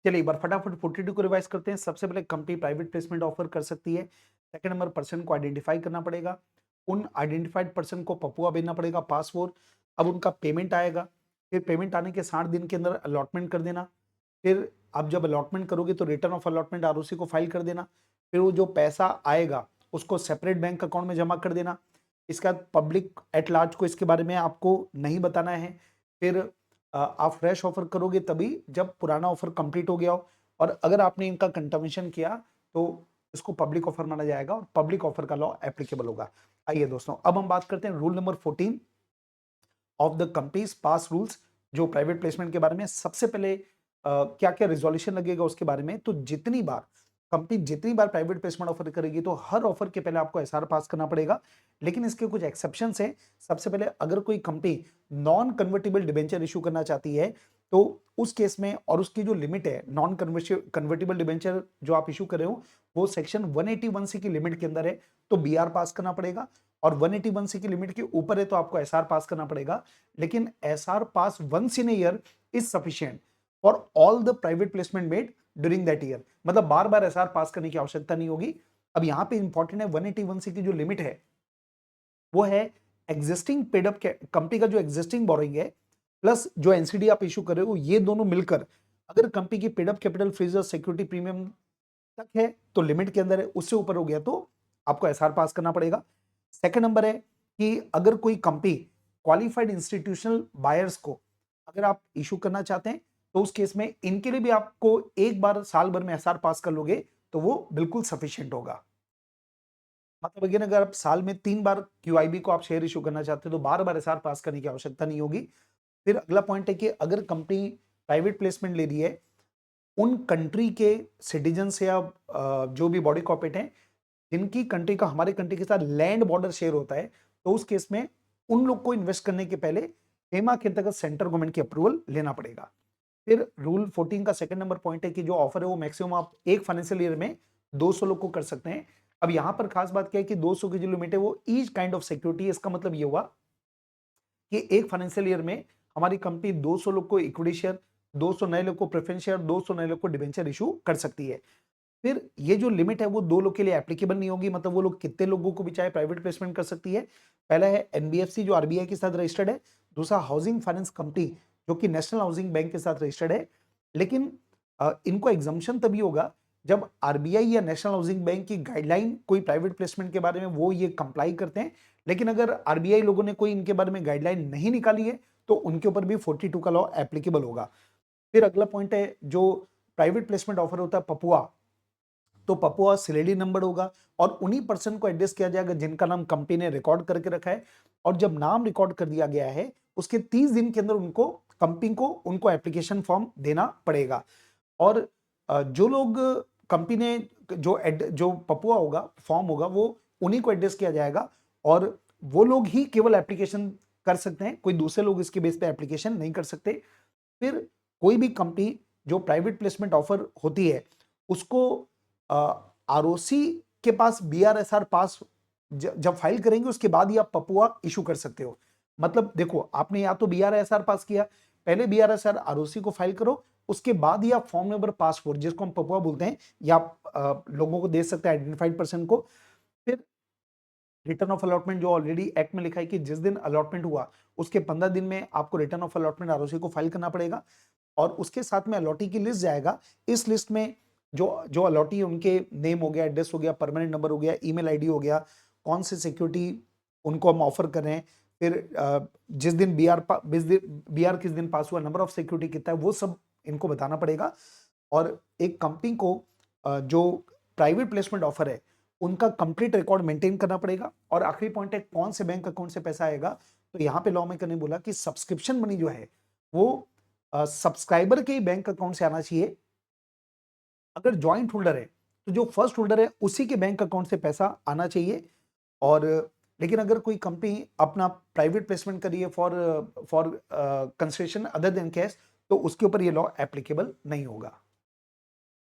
चलिए एक बार फटाफट 42 को रिवाइज करते हैं। सबसे पहले कंपनी प्राइवेट प्लेसमेंट ऑफर कर सकती है। सेकंड नंबर, पर्सन को आइडेंटिफाई करना पड़ेगा। उन आइडेंटिफाइड पर्सन को पपुआ भेजना पड़ेगा, पासपोर्ट। अब उनका पेमेंट आएगा, फिर पेमेंट आने के 60 दिन के अंदर अलॉटमेंट कर देना। फिर आप जब अलॉटमेंट करोगे तो रिटर्न ऑफ अलॉटमेंट आरओसी को फाइल कर देना। फिर वो जो पैसा आएगा उसको सेपरेट बैंक अकाउंट में जमा कर देना। इसके बाद पब्लिक एट लार्ज को इसके बारे में आपको नहीं बताना है। फिर आप फ्रेश ऑफर करोगे तभी जब पुराना ऑफर कंप्लीट हो गया हो, और अगर आपने इनका कंटर्मेशन किया तो इसको पब्लिक ऑफर माना जाएगा और पब्लिक ऑफर का लॉ एप्लीकेबल होगा। आइए दोस्तों, अब हम बात करते हैं rule number 14 of the companies pass rules, जो प्राइवेट प्लेसमेंट के बारे में। सबसे पहले क्या क्या रिजोल्यूशन लगेगा उसके बारे में। तो जितनी बार प्राइवेट प्लेसमेंट ऑफर करेगी तो हर ऑफर के पहले आपको एसआर पास करना पड़ेगा, लेकिन इसके कुछ एक्सेप्शंस हैं। सबसे पहले, अगर कोई company non convertible debenture issue करना चाहती है तो उस केस में, और उसकी जो लिमिट है नॉन कन्वर्टिबल डिबेंचर जो आप इशू कर रहे हो वो सेक्शन 181 सी की लिमिट के अंदर है, तो बीआर पास करना पड़ेगा। और 181 सी की लिमिट के ऊपर है तो आपको एसआर पास करना पड़ेगा। लेकिन SR pass once in year is sufficient for all the private placement made during that year. मतलब बार बार एसआर पास करने की आवश्यकता नहीं होगी। अब यहां पे इंपॉर्टेंट है, 181 सी की जो लिमिट है वो है एग्जिस्टिंग पेड अप कंपनी का जो एग्जिस्टिंग बोरोइंग है प्लस जो एनसीडी आप इशू कर रहे हो, ये दोनों मिलकर अगर कंपनी की paid up capital freezer security premium तक है तो लिमिट के अंदर है, उससे ऊपर हो गया तो आपको एसआर पास करना पड़ेगा। सेकंड नंबर है कि अगर कोई कंपनी क्वालिफाइड इंस्टीट्यूशनल बायर्स को अगर आप इशू करना चाहते हैं तो उस केस में इनके लिए भी आपको एक बार साल भर में एसआर पास कर लोगे तो वो बिल्कुल सफिशिएंट होगा। मतलब अगेन, अगर आप साल में 3 बार क्यूआईबी को आप शेयर इशू करना चाहते हो तो बार बार एसआर पास करने की आवश्यकता नहीं होगी। फिर अगला पॉइंट है कि अगर कंपनी प्राइवेट प्लेसमेंट ले रही है उन कंट्री के सिटीजन या जो भी बॉडी कॉर्पोरेट हैं जिनकी कंट्री का हमारे कंट्री के साथ लैंड बॉर्डर शेयर होता है, तो उस केस में उन लोग को इन्वेस्ट करने के पहले हेमा के अंतर्गत सेंट्रल गवर्नमेंट की अप्रूवल लेना पड़ेगा। फिर रूल 14 का सेकंड नंबर पॉइंट है कि जो ऑफर है वो मैक्सिमम आप एक फाइनेंशियल ईयर में 200 लोग को कर सकते हैं। अब यहां पर खास बात क्या है कि 200 की जो लिमिट है वो ईच काइंड ऑफ सिक्योरिटी है। इसका मतलब ये हुआ कि एक फाइनेंशियल ईयर में हमारी कंपनी 200 लोग को इक्विटी शेयर, 200 नए लोग को प्रेफरेंस शेयर, 200 नए लोग को डिबेंचर इशू कर सकती है। फिर ये जो लिमिट है वो 2 लोग के लिए एप्लीकेबल नहीं होगी, मतलब वो लोग कितने लोगों को भी चाहे प्राइवेट प्लेसमेंट कर सकती है। पहला है एनबीएफसी जो आरबीआई के साथ रजिस्टर्ड है, दूसरा हाउसिंग फाइनेंस कंपनी जो कि नेशनल हाउसिंग बैंक के साथ रजिस्टर्ड है। लेकिन इनको एग्जाम्पशन तभी होगा जब आरबीआई या नेशनल हाउसिंग बैंक की गाइडलाइन कोई प्राइवेट प्लेसमेंट के बारे में वो ये कंप्लाई करते हैं। लेकिन अगर आरबीआई लोगों ने कोई इनके बारे में गाइडलाइन नहीं निकाली है तो उनके ऊपर भी 42 का लॉ एप्लीकेबल होगा। फिर अगला पॉइंट है, जो प्राइवेट प्लेसमेंट ऑफर होता है पपुआ, तो पपुआ सिलेडी नंबर होगा और उन्हीं पर्सन को एड्रेस किया जाएगा जिनका नाम कंपनी ने रिकॉर्ड करके रखा है। और जब नाम रिकॉर्ड कर दिया गया है उसके 30 दिन के अंदर उनको कंपनी को उनको एप्लीकेशन फॉर्म देना पड़ेगा। और जो लोग कंपनी ने जो पपुआ होगा फॉर्म होगा वो उन्हीं को एड्रेस किया जाएगा और वो लोग ही केवल एप्लीकेशन कर सकते हैं, कोई दूसरे लोग इसके बेस पे एप्लीकेशन नहीं कर सकते। फिर कोई भी कंपनी जो प्राइवेट प्लेसमेंट ऑफर होती है उसको आरओसी के पास बीआरएसआर पास जब फाइल करेंगे उसके बाद ही आप पपुआ इशू कर सकते हो। मतलब देखो, आपने या तो बीआरएसआर पास किया, पहले बीआरएसआर आरओसी को फाइल करो, उसके बाद ही आप फॉर्म नंबर पासपोर्ट जिसको हम पपुआ बोलते हैं या आप लोगों को दे सकते हैं, आइडेंटिफाइड पर्सन को। फिर रिटर्न ऑफ अलॉटमेंट जो ऑलरेडी एक्ट में लिखा है कि जिस दिन अलॉटमेंट हुआ उसके 15 दिन में आपको रिटर्न ऑफ अलॉटमेंट आरओसी को फाइल करना पड़ेगा। और उसके साथ में अलॉटी की लिस्ट जाएगा। इस लिस्ट में जो जो अलॉटी है उनके नेम हो गया, एड्रेस हो गया, परमानेंट नंबर हो गया, ईमेल आईडी हो गया, कौन सी सिक्योरिटी उनको हम ऑफर कर रहे हैं, फिर जिस दिन बीआर किस दिन पास हुआ, नंबर ऑफ सिक्योरिटी कितना है, वो सब इनको बताना पड़ेगा। और एक कंपनी को जो प्राइवेट प्लेसमेंट ऑफर है उनका कंप्लीट रिकॉर्ड मेंटेन करना पड़ेगा। और आखिरी पॉइंट है कौन से बैंक अकाउंट से पैसा आएगा। तो यहाँ पे लॉ मेकर ने बोला कि सब्सक्रिप्शन मनी जो है वो सब्सक्राइबर के बैंक अकाउंट से आना चाहिए। अगर जॉइंट होल्डर है तो जो फर्स्ट होल्डर है उसी के बैंक अकाउंट से पैसा आना चाहिए। और लेकिन अगर कोई कंपनी अपना प्राइवेट प्लेसमेंट करिए for consideration other than cash तो उसके ऊपर ये लॉ एप्लीकेबल नहीं होगा।